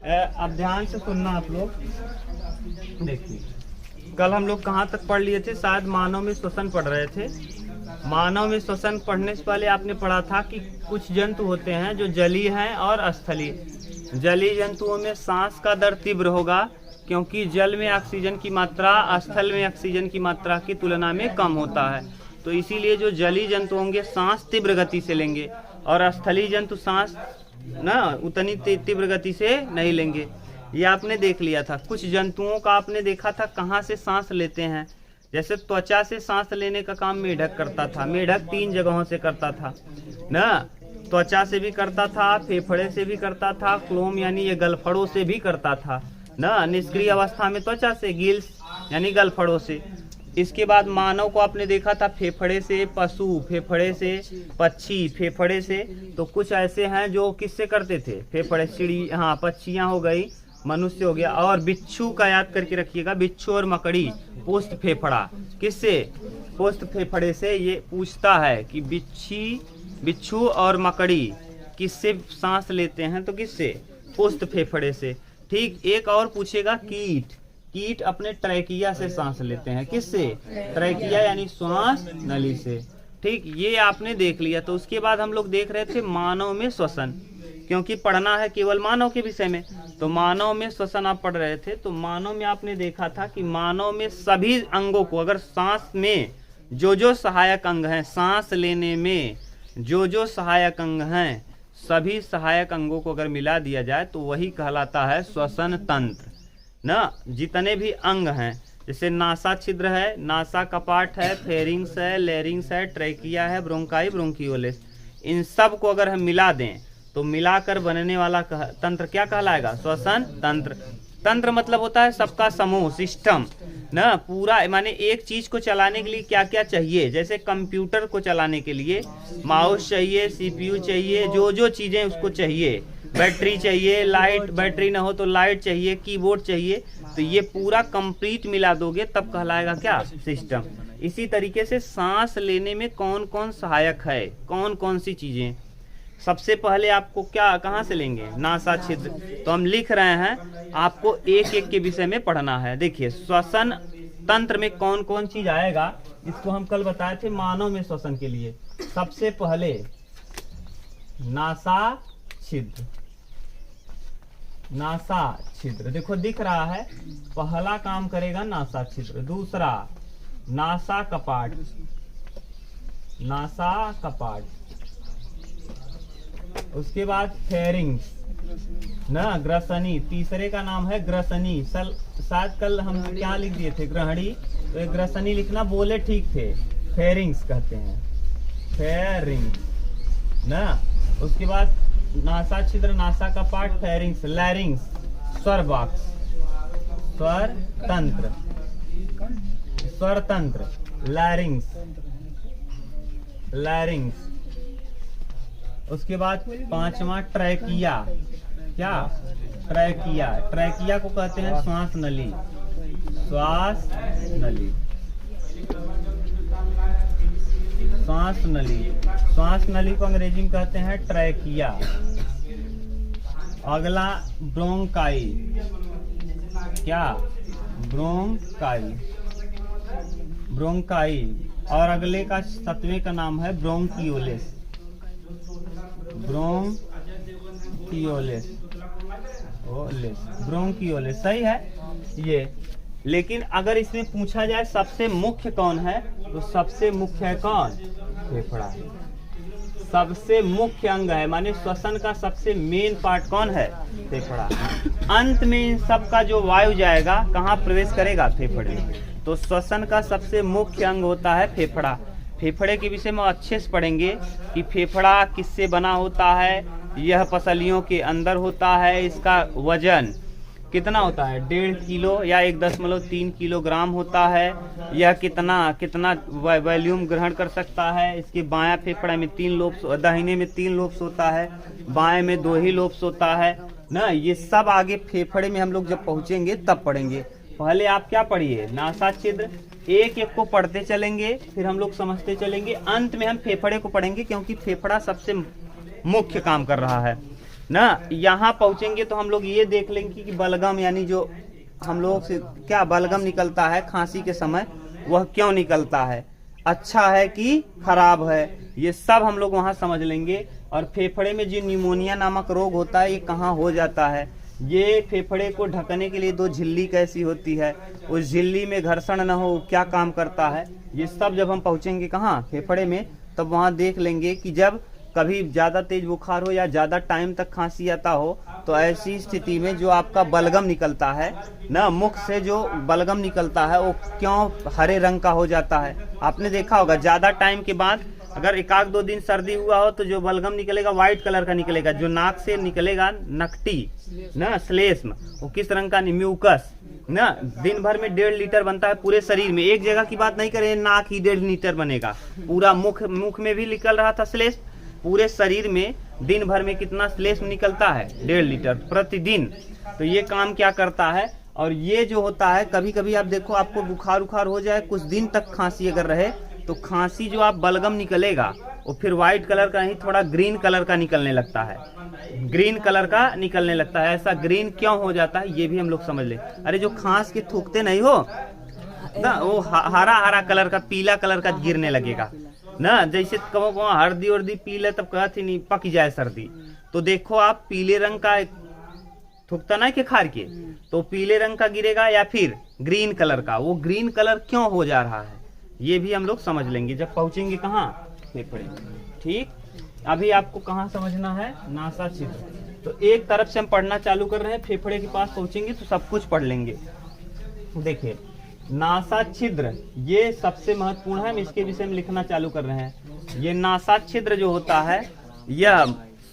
अब ध्यान से सुनना आप लोग। देखिए, कल हम लोग कहाँ तक पढ़ लिए थे? शायद मानव में श्वसन पढ़ रहे थे। मानव में श्वसन पढ़ने से पहले आपने पढ़ा था कि कुछ जंतु होते हैं जो जलीय हैं और स्थलीय। जलीय जंतुओं में सांस का दर तीव्र होगा, क्योंकि जल में ऑक्सीजन की मात्रा स्थल में ऑक्सीजन की मात्रा की तुलना में कम होता है। तो इसीलिए जो जलीय जंतु होंगे सांस तीव्र गति से लेंगे, और स्थलीय जंतु सांस ना उतनी तीव्र गति से नहीं लेंगे। ये आपने देख लिया था। कुछ जंतुओं का आपने देखा था कहाँ से सांस लेते हैं। जैसे त्वचा से सांस लेने का काम मेढक करता था। मेढक 3 जगहों से करता था ना, त्वचा से भी करता था, फेफड़े से भी करता था, क्लोम यानी ये गलफड़ों से भी करता था ना। निष्क्रिय अवस्था में त्वचा से, गिल्स यानी गलफड़ों से। इसके बाद मानव को आपने देखा था फेफड़े से, पशु फेफड़े से, पक्षी फेफड़े से। तो कुछ ऐसे हैं जो किससे करते थे? फेफड़े, चिड़ी, हाँ पक्षियाँ हो गई, मनुष्य हो गया। और बिच्छू का याद करके रखिएगा, बिच्छू और मकड़ी पोस्ट फेफड़ा। किससे? पोस्ट फेफड़े से। ये पूछता है कि बिच्छू और मकड़ी किससे सांस लेते हैं? तो किससे? पोस्ट फेफड़े से। ठीक। एक और पूछेगा, कीट अपने ट्रैकिया से सांस लेते हैं। किससे? ट्रैकिया यानी श्वास नली से। ठीक, ये आपने देख लिया। तो उसके बाद हम लोग देख रहे थे मानव में श्वसन, क्योंकि पढ़ना है केवल मानव के विषय में। तो मानव में श्वसन आप पढ़ रहे थे। तो मानव में आपने देखा था कि मानव में सभी अंगों को, अगर सांस में जो सहायक अंग हैं, सांस लेने में जो सहायक अंग हैं, सभी सहायक अंगों को अगर मिला दिया जाए तो वही कहलाता है श्वसन तंत्र ना। जितने भी अंग हैं, जैसे नासा छिद्र है, नासा कपाट है, फेरिंग्स है, लेरिंग्स है, ट्रैकिया है, ब्रोंकाई, ब्रोंकियोलिस, इन सब को अगर हम मिला दें तो मिलाकर बनने वाला तंत्र क्या कहलाएगा? श्वसन तंत्र। तंत्र मतलब होता है सबका समूह, सिस्टम ना। पूरा माने एक चीज को चलाने के लिए क्या क्या चाहिए। जैसे कंप्यूटर को चलाने के लिए माउस चाहिए, सीपीयू चाहिए, जो चीजें उसको चाहिए, बैटरी चाहिए, लाइट, बैटरी ना हो तो लाइट चाहिए, कीबोर्ड चाहिए। तो ये पूरा कंप्लीट मिला दोगे तब कहलाएगा क्या? सिस्टम। इसी तरीके से सांस लेने में कौन कौन सहायक है, कौन कौन सी चीजें। सबसे पहले आपको क्या, कहाँ से लेंगे? नासा छिद्र। तो हम लिख रहे हैं, आपको एक एक के विषय में पढ़ना है। देखिए, श्वसन तंत्र में कौन कौन चीज आएगा, इसको हम कल बताए थे मानव में श्वसन के लिए। सबसे पहले नासा छिद्र। नासा छिद्र देखो दिख रहा है, पहला काम करेगा नासा छिद्र। दूसरा नासा कपाट, नासा कपाट। उसके बाद फेरिंग्स ना, ग्रसनी। तीसरे का नाम है ग्रसनी। शायद कल हम क्या लिख दिए थे? ग्रहणी। तो एक ग्रसनी लिखना, बोले ठीक थे। फेरिंग्स कहते हैं, फेरिंग्स ना। उसके बाद नासा छिद्र, नासा कपाट, फेरिंग्स, लैरिंग्स, स्वर बॉक्स, स्वर तंत्र, स्वर तंत्र, लैरिंग्स, लैरिंग्स। उसके बाद पांचवा ट्रैकिया। क्या? ट्रैकिया। ट्रैकिया को कहते हैं श्वास नली, श्वास नली, श्वास नली। श्वास नली को अंग्रेजी में कहते हैं ट्रैकिया। अगला ब्रोंकाई। क्या? Bronchi, bronchi. और अगले का 7वें का नाम है ब्रोंकियोलिस, ब्रोंकियोलिस, ब्रोंकियोलिस। सही है ये। लेकिन अगर इसमें पूछा जाए सबसे मुख्य कौन है, तो सबसे मुख्य है कौन? फेफड़ा। सबसे मुख्य अंग है, माने श्वसन का सबसे मेन पार्ट कौन है? फेफड़ा। अंत में इन सब का जो वायु जाएगा कहाँ प्रवेश करेगा? फेफड़े। तो श्वसन का सबसे मुख्य अंग होता है फेफड़ा। फेफड़े के विषय में अच्छे से पढ़ेंगे कि फेफड़ा किससे बना होता है। यह पसलियों के अंदर होता है। इसका वजन कितना होता है? 1.5 किलो या 1.3 किलोग्राम होता है। यह कितना वॉल्यूम ग्रहण कर सकता है। इसके बायां फेफड़ा में 3 लोब्स, दाहिने में 3 लोब्स होता है, बाएं में 2 ही लोब्स होता है ना। ये सब आगे फेफड़े में हम लोग जब पहुंचेंगे तब पढ़ेंगे। पहले आप क्या पढ़िए? नासा छिद्र। एक एक को पढ़ते चलेंगे, फिर हम लोग समझते चलेंगे। अंत में हम फेफड़े को पढ़ेंगे, क्योंकि फेफड़ा सबसे मुख्य काम कर रहा है। ना। यहाँ पहुंचेंगे तो हम लोग ये देख लेंगे कि बलगम यानी जो हम लोग से क्या बलगम निकलता है खांसी के समय, वह क्यों निकलता है, अच्छा है कि खराब है, ये सब हम लोग वहाँ समझ लेंगे। और फेफड़े में जो निमोनिया नामक रोग होता है ये कहाँ हो जाता है, ये फेफड़े को ढकने के लिए दो झिल्ली कैसी होती है, उस झिल्ली में घर्षण न हो क्या काम करता है, ये सब जब हम पहुँचेंगे कहाँ फेफड़े में, तब वहाँ देख लेंगे कि जब कभी ज़्यादा तेज बुखार हो या ज़्यादा टाइम तक खांसी आता हो, तो ऐसी स्थिति में जो आपका बलगम निकलता है ना, मुख से जो बलगम निकलता है वो क्यों हरे रंग का हो जाता है। आपने देखा होगा ज़्यादा टाइम के बाद अगर एक आध 2 दिन सर्दी हुआ हो तो जो बलगम निकलेगा व्हाइट कलर का निकलेगा, जो नाक से निकलेगा नकटी ना श्लेष्म, वो किस रंग का, म्यूकस ना। दिन भर में 1.5 लीटर बनता है पूरे शरीर में, एक जगह की बात नहीं करें, नाक ही 1.5 लीटर बनेगा, पूरा मुख में भी निकल रहा था श्लेष्म, पूरे शरीर में दिन भर में कितना श्लेष्म निकलता है, 1.5 लीटर प्रतिदिन। तो ये काम क्या करता है, और ये जो होता है कभी कभी आप देखो आपको बुखार उखार हो जाए, कुछ दिन तक खांसी अगर रहे, तो खांसी जो आप बलगम निकलेगा वो फिर व्हाइट कलर का नहीं, थोड़ा ग्रीन कलर का निकलने लगता है, ग्रीन कलर का निकलने लगता है। ऐसा ग्रीन क्यों हो जाता है ये भी हम लोग समझ ले। अरे जो खांस के थूकते नहीं हो ना, वो हरा हरा कलर का, पीला कलर का गिरने लगेगा ना, जैसे कहो हल्दी उर्दी पी ले तब कहती नहीं पक जाए सर्दी, तो देखो आप पीले रंग का थूकता ना के खार के, तो पीले रंग का गिरेगा या फिर ग्रीन कलर का, वो ग्रीन कलर क्यों हो जा रहा है ये भी हम लोग समझ लेंगे जब पहुंचेंगे कहाँ फेफड़े। ठीक, अभी आपको कहाँ समझना है, नासा छिद्र। तो एक तरफ से हम पढ़ना चालू कर रहे हैं, फेफड़े के पास पहुंचेंगे तो सब कुछ पढ़ लेंगे। देखिए नासा छिद्र ये सबसे महत्वपूर्ण है, हम इसके विषय में लिखना चालू कर रहे हैं। ये नासा छिद्र जो होता है यह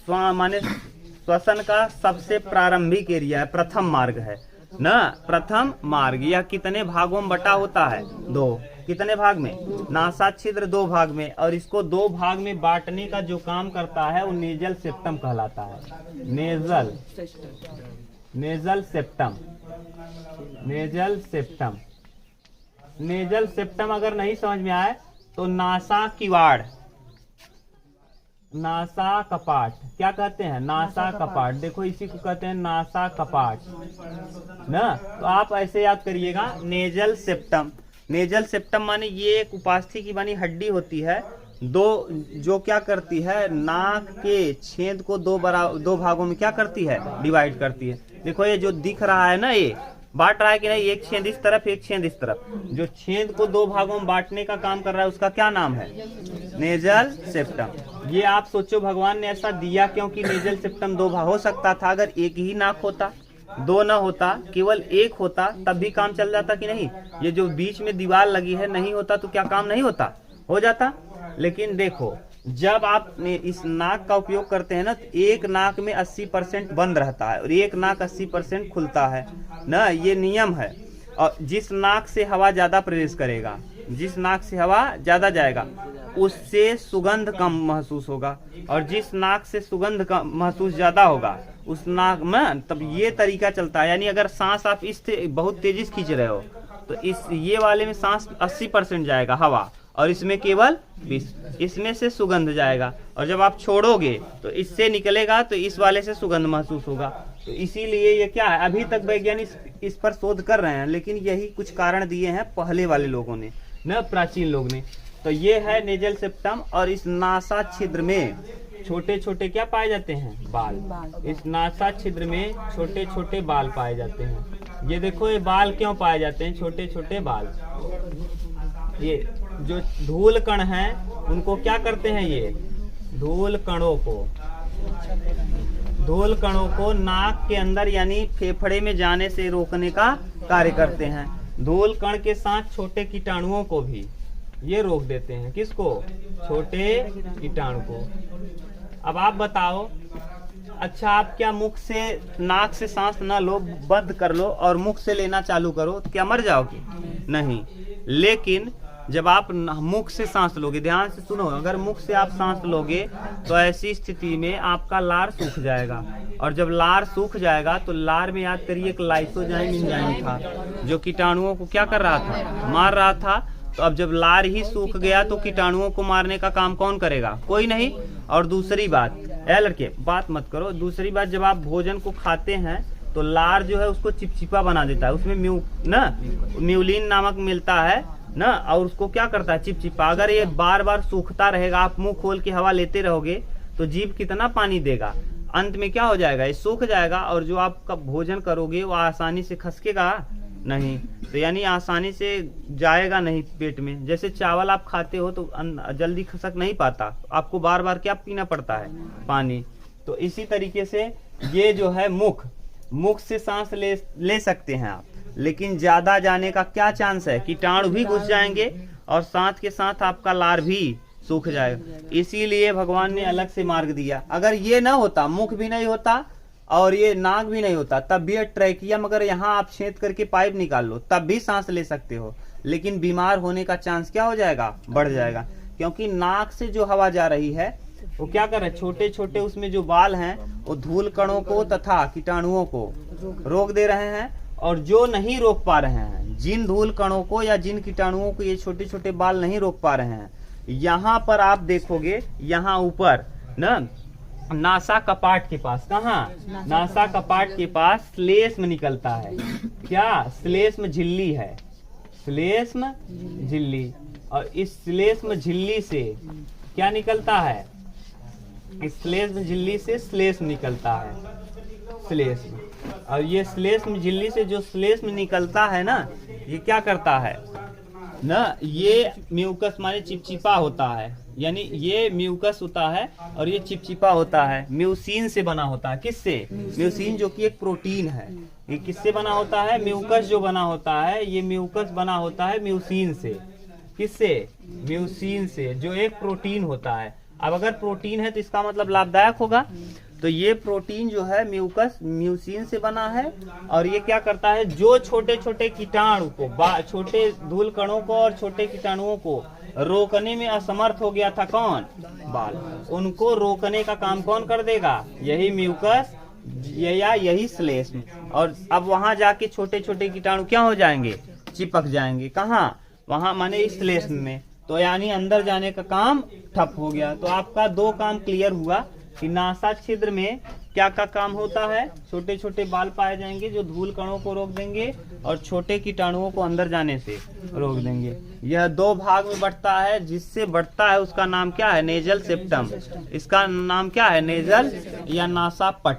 माने श्वसन का सबसे प्रारंभिक एरिया है, प्रथम मार्ग है ना, प्रथम मार्ग। यह कितने भागों में बटा होता है, 2। कितने भाग में, नासा छिद्र 2 भाग में, और इसको 2 भाग में बांटने का जो काम करता है वो नेजल सेप्टम कहलाता है। Nasal septum, nasal septum. Nasal septum अगर नहीं समझ में आए तो नासा किवाड़, नासा कपाट, क्या कहते हैं, नासा कपाट, देखो इसी को कहते हैं नासा कपाट ना। तो आप ऐसे याद करिएगा, नेजल सेप्टम। नेजल सेप्टम माने ये एक उपास्थि की बनी हड्डी होती है, जो क्या करती है, नाक के छेद को 2 भागों में क्या करती है, डिवाइड करती है। देखो ये जो दिख रहा है ना, ये बांट रहा है कि नहीं, एक छेद इस तरफ एक छेद इस तरफ, जो छेद को 2 भागों में बांटने का काम कर रहा है उसका क्या नाम है, नेजल सेप्टम। ये आप सोचो भगवान ने ऐसा दिया क्योंकि नेजल सेप्टम 2 भाग हो सकता था, अगर एक ही नाक होता, 2 ना होता, केवल 1 होता तब भी काम चल जाता कि नहीं। ये जो बीच में दीवार लगी है नहीं होता तो क्या काम नहीं होता, हो जाता। लेकिन देखो जब आप इस नाक का उपयोग करते हैं ना, तो एक नाक में 80% बंद रहता है और एक नाक 80% खुलता है ना, ये नियम है। और जिस नाक से हवा ज्यादा प्रवेश करेगा, जिस नाक से हवा ज्यादा जाएगा उससे सुगंध कम महसूस होगा, और जिस नाक से सुगंध कम महसूस ज्यादा होगा उस नाक में, तब ये तरीका चलता है। यानी अगर सांस आप बहुत तेजी से खींच रहे हो तो ये वाले में सांस 80% जाएगा हवा, और इसमें केवल 20, इसमें से सुगंध जाएगा, और जब आप छोड़ोगे तो इससे निकलेगा तो इस वाले से सुगंध महसूस होगा। तो इसीलिए ये क्या है, अभी तक वैज्ञानिक इस पर शोध कर रहे हैं, लेकिन यही कुछ कारण दिए हैं पहले वाले लोगों ने न, प्राचीन लोग ने। तो ये है नेजल सेप्टम, और इस नासा छिद्र में छोटे छोटे क्या पाए जाते हैं, बाल। इस नासा छिद्र में छोटे छोटे बाल पाए जाते हैं। ये देखो ये बाल क्यों पाए जाते हैं, छोटे छोटे बाल। ये जो धूल कण हैं उनको क्या करते हैं, ये धूल कणों को नाक के अंदर यानी फेफड़े में जाने से रोकने का कार्य करते हैं। धूल कण के साथ छोटे कीटाणुओं को भी ये रोक देते हैं। किसको, छोटे कीटाणु को। अब आप बताओ, अच्छा आप क्या मुख से, नाक से सांस ना लो, बंद कर लो और मुख से लेना चालू करो तो क्या मर जाओगे, नहीं। लेकिन जब आप मुख से सांस लोगे, ध्यान से सुनो, अगर मुख से आप सांस लोगे तो ऐसी स्थिति में आपका लार सूख जाएगा, और जब लार सूख जाएगा तो लार में याद करिए एक लाइसोजाइम एंजाइम था जो कीटाणुओं को क्या कर रहा था, मार रहा था। तो अब जब लार ही सूख गया तो कीटाणुओं को मारने का काम कौन करेगा, कोई नहीं। और दूसरी बात, ए लड़के बात मत करो। दूसरी बात, जब आप भोजन को खाते हैं तो लार जो है उसको चिपचिपा बना देता है, उसमें म्यूलिन नामक मिलता है ना, और उसको क्या करता है, चिपचिपा। अगर ये बार बार सूखता रहेगा, आप मुंह खोल के हवा लेते रहोगे तो जीभ कितना पानी देगा, अंत में क्या हो जाएगा, ये सूख जाएगा और जो आपका भोजन करोगे वो आसानी से खसकेगा नहीं, तो यानी आसानी से जाएगा नहीं पेट में। जैसे चावल आप खाते हो तो जल्दी खसक नहीं पाता, आपको बार बार क्या पीना पड़ता है, पानी। तो इसी तरीके से ये जो है मुख से सांस ले सकते हैं आप, लेकिन ज्यादा जाने का क्या चांस है, कीटाणु भी घुस जाएंगे और साथ के साथ आपका लार भी सूख जाएगा। इसीलिए भगवान ने अलग से मार्ग दिया। अगर ये ना होता, मुख भी नहीं होता और ये नाक भी नहीं होता, तब भी ट्रैकिया मगर यहाँ आप छेद करके पाइप निकाल लो तब भी सांस ले सकते हो, लेकिन बीमार होने का चांस क्या हो जाएगा, बढ़ जाएगा। क्योंकि नाक से जो हवा जा रही है वो क्या कर रहे हैं, छोटे छोटे उसमें जो बाल हैं वो धूल कणों को तथा कीटाणुओं को रोक दे रहे हैं, और जो नहीं रोक पा रहे हैं, जिन धूल कणों को या जिन कीटाणुओं को ये छोटे छोटे बाल नहीं रोक पा रहे हैं, यहाँ पर आप देखोगे, यहाँ ऊपर ना नासा कपाट के पास, कहाँ, नासा कपाट के पास श्लेष्म निकलता है। क्या, श्लेष्म झिल्ली है, श्लेष्म झिल्ली। और इस श्लेष्म झिल्ली से क्या निकलता है, इस श्लेष्म झिल्ली से श्लेष्म निकलता है, श्लेष्म। और ये श्लेष्म झिल्ली से जो श्लेष्म निकलता है ना, ये क्या करता है ना, ये म्यूकस माने चिपचिपा होता है, यानी ये म्यूकस होता है और ये चिपचिपा होता है, म्यूसिन से बना होता है। किससे, म्यूसिन जो कि एक प्रोटीन है। ये किससे बना होता है, म्यूकस जो बना होता है, ये म्यूकस बना होता है म्यूसिन से। किससे, म्यूसिन से, जो एक प्रोटीन होता है। अब अगर प्रोटीन है तो इसका मतलब लाभदायक होगा, तो ये प्रोटीन जो है म्यूकस म्यूसिन से बना है, और ये क्या करता है, जो छोटे छोटे कीटाणु को, छोटे धूल कणों को और छोटे कीटाणुओं को रोकने में असमर्थ हो गया था, कौन, बाल, उनको रोकने का काम कौन कर देगा, यही म्यूकस या यही श्लेष्म। और अब वहां जाके छोटे छोटे कीटाणु क्या हो जाएंगे, चिपक जाएंगे, कहाँ, वहां माने इस श्लेष्म में, तो यानी अंदर जाने का काम ठप हो गया। तो आपका दो काम क्लियर हुआ कि नासा छिद्र में क्या का काम होता है, छोटे छोटे बाल पाए जाएंगे जो धूल कणों को रोक देंगे और छोटे कीटाणुओं को अंदर जाने से रोक देंगे। यह दो भाग में बढ़ता है, जिससे बढ़ता है उसका नाम क्या है, नेजल सेप्टम। इसका नाम क्या है, नेजल या नासापट,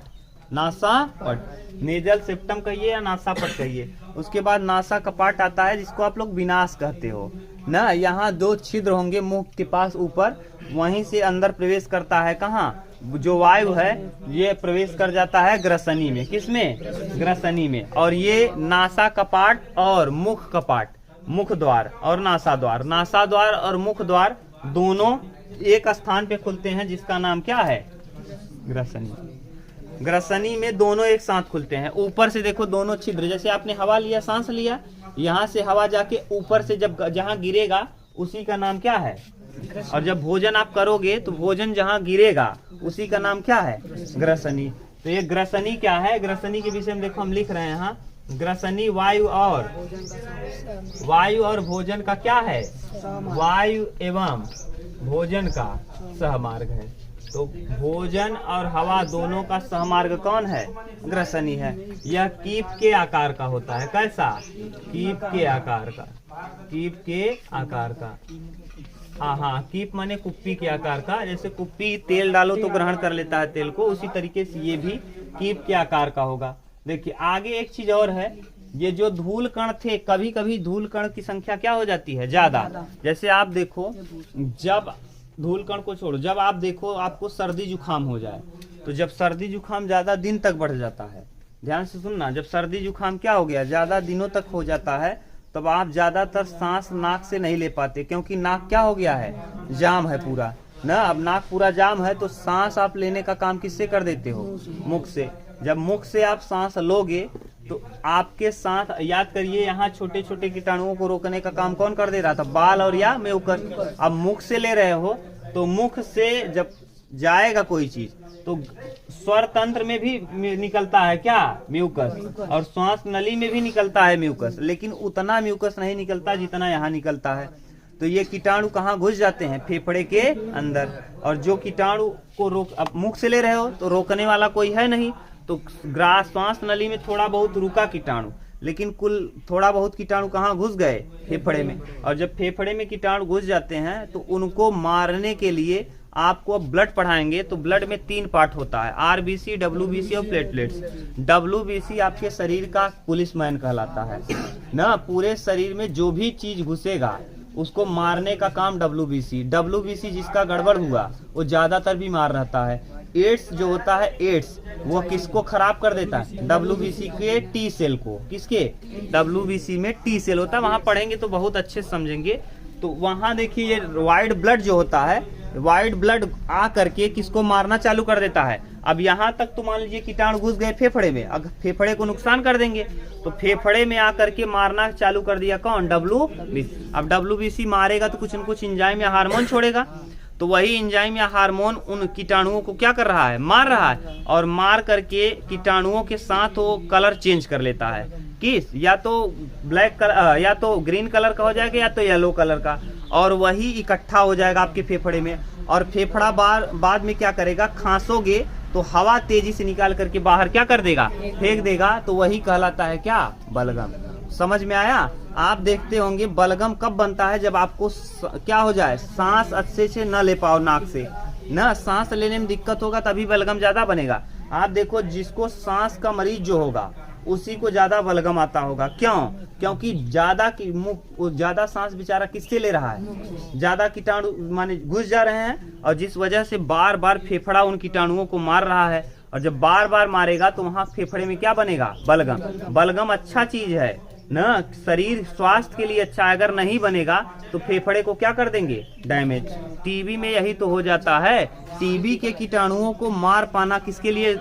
नासापट, नेजल सेप्टम कहिए या नासापट कहिए। उसके बाद नासा कपाट आता है, जिसको आप लोग विनाश कहते हो ना। यहाँ दो छिद्र होंगे मुख के पास ऊपर, वहीं से अंदर प्रवेश करता है, कहाँ, जो वायु है ये प्रवेश कर जाता है ग्रसनी में। किसमें, ग्रसनी में। और ये नासा कपाट और मुख कपाट, मुख द्वार और नासा द्वार, नासा द्वार और मुख द्वार दोनों एक स्थान पे खुलते हैं, जिसका नाम क्या है, ग्रसनी। ग्रसनी में दोनों एक साथ खुलते हैं। ऊपर से देखो दोनों छिद्र, जैसे आपने हवा लिया, सांस लिया, यहाँ से हवा जाके ऊपर से जब जहाँ गिरेगा उसी का नाम क्या है, और जब भोजन आप करोगे तो भोजन जहाँ गिरेगा उसी का नाम क्या है, ग्रसनी। तो ये ग्रसनी क्या है, ग्रसनी के विषय में देखो हम लिख रहे हैं यहाँ, ग्रसनी वायु और भोजन का क्या है, वायु एवं भोजन का सहमार्ग है। तो भोजन और हवा दोनों का सहमार्ग कौन है, ग्रसनी है। यह कीप के आकार का होता है, कैसा, कीप के आकार का, कीप के आकार का। हाँ, कीप माने कुप्पी के आकार का, जैसे कुप्पी तेल डालो तो ग्रहण कर लेता है तेल को, उसी तरीके से ये भी कीप के आकार का होगा। देखिए आगे एक चीज और है, ये जो धूल कण थे, कभी कभी धूल कण की संख्या क्या हो जाती है, ज्यादा। जैसे आप देखो, जब धूल कण को छोड़ो, जब आप देखो आपको सर्दी जुकाम हो जाए, तो जब सर्दी जुकाम ज्यादा दिन तक बढ़ जाता है, ध्यान से सुनना, जब सर्दी जुकाम क्या हो गया, ज्यादा दिनों तक हो जाता है, तब आप ज्यादातर सांस नाक से नहीं ले पाते, क्योंकि नाक क्या हो गया है, जाम है पूरा ना। अब नाक पूरा जाम है तो सांस आप लेने का काम किससे कर देते हो, मुख से। जब मुख से आप सांस लोगे तो आपके साथ, याद करिए, यहाँ छोटे छोटे कीटाणुओं को रोकने का काम कौन कर दे रहा था, बाल और या म्यूकस। अब मुख से ले रहे हो तो मुख से जब जाएगा कोई चीज तो स्वर तंत्र में भी निकलता है क्या, म्यूकस, और श्वास नली में भी निकलता है म्यूकस, लेकिन उतना म्यूकस नहीं निकलता जितना यहाँ निकलता है। तो ये कीटाणु कहाँ घुस जाते हैं? फेफड़े के अंदर। और जो कीटाणु को रोक, अब मुख से ले रहे हो तो रोकने वाला कोई है नहीं, तो श्वास नली में थोड़ा बहुत रुका कीटाणु, लेकिन कुल थोड़ा बहुत कीटाणु कहाँ घुस गए? फेफड़े में। और जब फेफड़े में कीटाणु घुस जाते हैं तो उनको मारने के लिए आपको अब ब्लड पढ़ाएंगे। तो ब्लड में 3 पार्ट होता है, आरबीसी, डब्ल्यूबीसी और प्लेटलेट्स। डब्ल्यूबीसी आपके शरीर का पुलिसमैन कहलाता है ना, पूरे शरीर में जो भी चीज घुसेगा उसको मारने का काम डब्ल्यूबीसी। डब्ल्यूबीसी जिसका गड़बड़ हुआ वो ज्यादातर बीमार रहता है। एड्स जो होता है, एड्स वो किसको खराब कर देता है? डब्ल्यूबीसी के टी सेल को। किसके? डब्ल्यूबीसी में टी सेल होता है, वहां पढ़ेंगे तो बहुत अच्छे से समझेंगे। तो वहां देखिए ये व्हाइट ब्लड जो होता है, व्हाइट ब्लड आ करके किसको मारना चालू कर देता है? अब यहाँ तक तो मान लीजिए कीटाणु घुस गए फेफड़े में, अगर फेफड़े को नुकसान कर देंगे तो फेफड़े में आकर के मारना चालू कर दिया कौन? डब्ल्यूबीसी। अब डब्ल्यूबीसी मारेगा तो कुछ न कुछ एंजाइम या हार्मोन छोड़ेगा, तो वही एंजाइम या हार्मोन उन कीटाणुओं को क्या कर रहा है? मार रहा है। और मार करके कीटाणुओं के साथ वो कलर चेंज कर लेता है। किस? या तो ब्लैक कलर, या तो ग्रीन कलर का हो जाएगा, या तो येलो कलर का, और वही इकट्ठा हो जाएगा आपके फेफड़े में। और फेफड़ा बाद में क्या करेगा? खांसोगे तो हवा तेजी से निकाल करके बाहर क्या कर देगा? फेंक देगा। तो वही कहलाता है क्या? बलगम। समझ में आया? आप देखते होंगे बलगम कब बनता है? जब आपको क्या हो जाए? सांस अच्छे से न ले पाओ नाक से, ना सांस लेने में दिक्कत होगा, तभी बलगम ज्यादा बनेगा। आप देखो जिसको सांस का मरीज जो होगा उसी को ज्यादा बलगम आता होगा। क्यों? क्योंकि ज्यादा सांस बेचारा किससे ले रहा है? ज्यादा कीटाणु माने घुस जा रहे हैं, और जिस वजह से बार बार फेफड़ा उन कीटाणुओं को मार रहा है। और जब बार बार मारेगा तो वहां फेफड़े में क्या बनेगा? बलगम। बलगम अच्छा चीज है ना, शरीर स्वास्थ्य के लिए अच्छा है। अगर नहीं बनेगा तो फेफड़े को क्या कर देंगे? डैमेज। टीबी में यही तो हो जाता है। टीबी के कीटाणुओं को मार पाना किसके लिए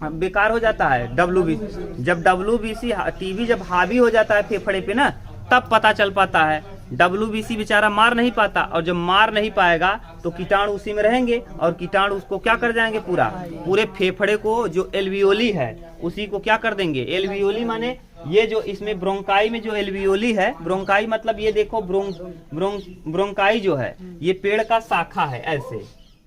बेकार हो जाता है? डब्ल्यूबीसी। जब डब्ल्यूबीसी टीबी जब हावी हो जाता है फेफड़े पे ना, तब पता चल पाता है। डब्ल्यूबीसी बेचारा मार नहीं पाता, और जब मार नहीं पाएगा तो कीटाणु उसी में रहेंगे, और कीटाणु उसको क्या कर जाएंगे? पूरे फेफड़े को, जो एल्वियोली है उसी को क्या कर देंगे? एल्वियोली माने ये जो इसमें ब्रोंकाई में जो एल्वियोली है, ब्रोंकाई मतलब ये देखो ब्रोंकाई जो है ये पेड़ का शाखा है।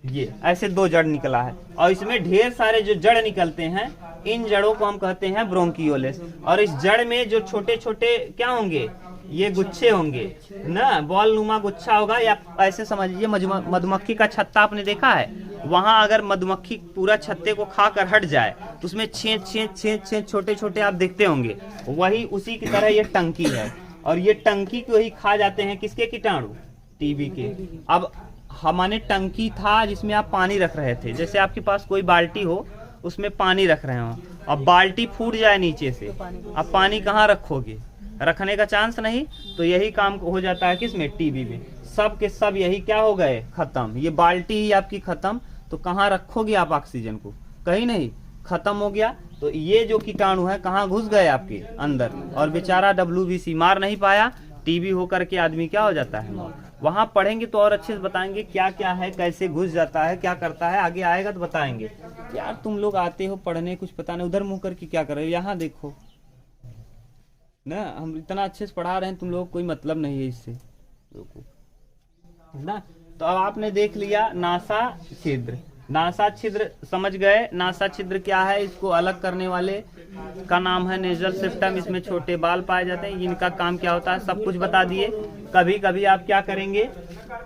ये ऐसे 2 जड़ निकला है, और इसमें ढेर सारे जो जड़ निकलते हैं, इन जड़ों को हम कहते हैं ब्रोंकियोलेस। और इस जड़ में जो छोटे छोटे क्या होंगे? ये गुच्छे होंगे ना, बॉल नुमा गुच्छा होगा, या ऐसे समझिए मधुमक्खी का छत्ता आपने देखा है? वहां अगर मधुमक्खी पूरा छत्ते को खाकर हट जाए तो उसमें छेद छोटे छोटे आप देखते होंगे। वही उसी की तरह ये टंकी है, और ये टंकी को ही खा जाते हैं किसके? कीटाणु, टीबी के। अब हमारे टंकी था जिसमें आप पानी रख रहे थे, जैसे आपके पास कोई बाल्टी हो उसमें पानी रख रहे हो, अब बाल्टी फूट जाए नीचे से, अब पानी कहाँ रखोगे? रखने का चांस नहीं। तो यही काम हो जाता है किसमें? टीबी में। सब के सब यही क्या हो गए? खत्म। ये बाल्टी ही आपकी खत्म, तो कहाँ रखोगे आप ऑक्सीजन को? कहीं नहीं, खत्म हो गया। तो ये जो कीटाणु है कहाँ घुस गए? आपके अंदर, और बेचारा डब्ल्यूबीसी मार नहीं पाया, टीबी होकर के आदमी क्या हो जाता है? वहां पढ़ेंगे तो और अच्छे से बताएंगे क्या क्या है, कैसे घुस जाता है, क्या करता है। आगे आएगा तो बताएंगे। यार तुम लोग आते हो पढ़ने, कुछ पता नहीं, उधर मुंह करके क्या कर रहे हो? यहाँ देखो ना, हम इतना अच्छे से पढ़ा रहे हैं, तुम लोग कोई मतलब नहीं है इससे ना। तो अब आपने देख लिया नासा छिद्र। नासा छिद्र समझ गए? नासा छिद्र क्या है? इसको अलग करने वाले का नाम है नेजल सिस्टम। इसमें छोटे बाल पाए जाते हैं। इनका काम क्या होता है सब कुछ बता दिए। कभी कभी आप क्या करेंगे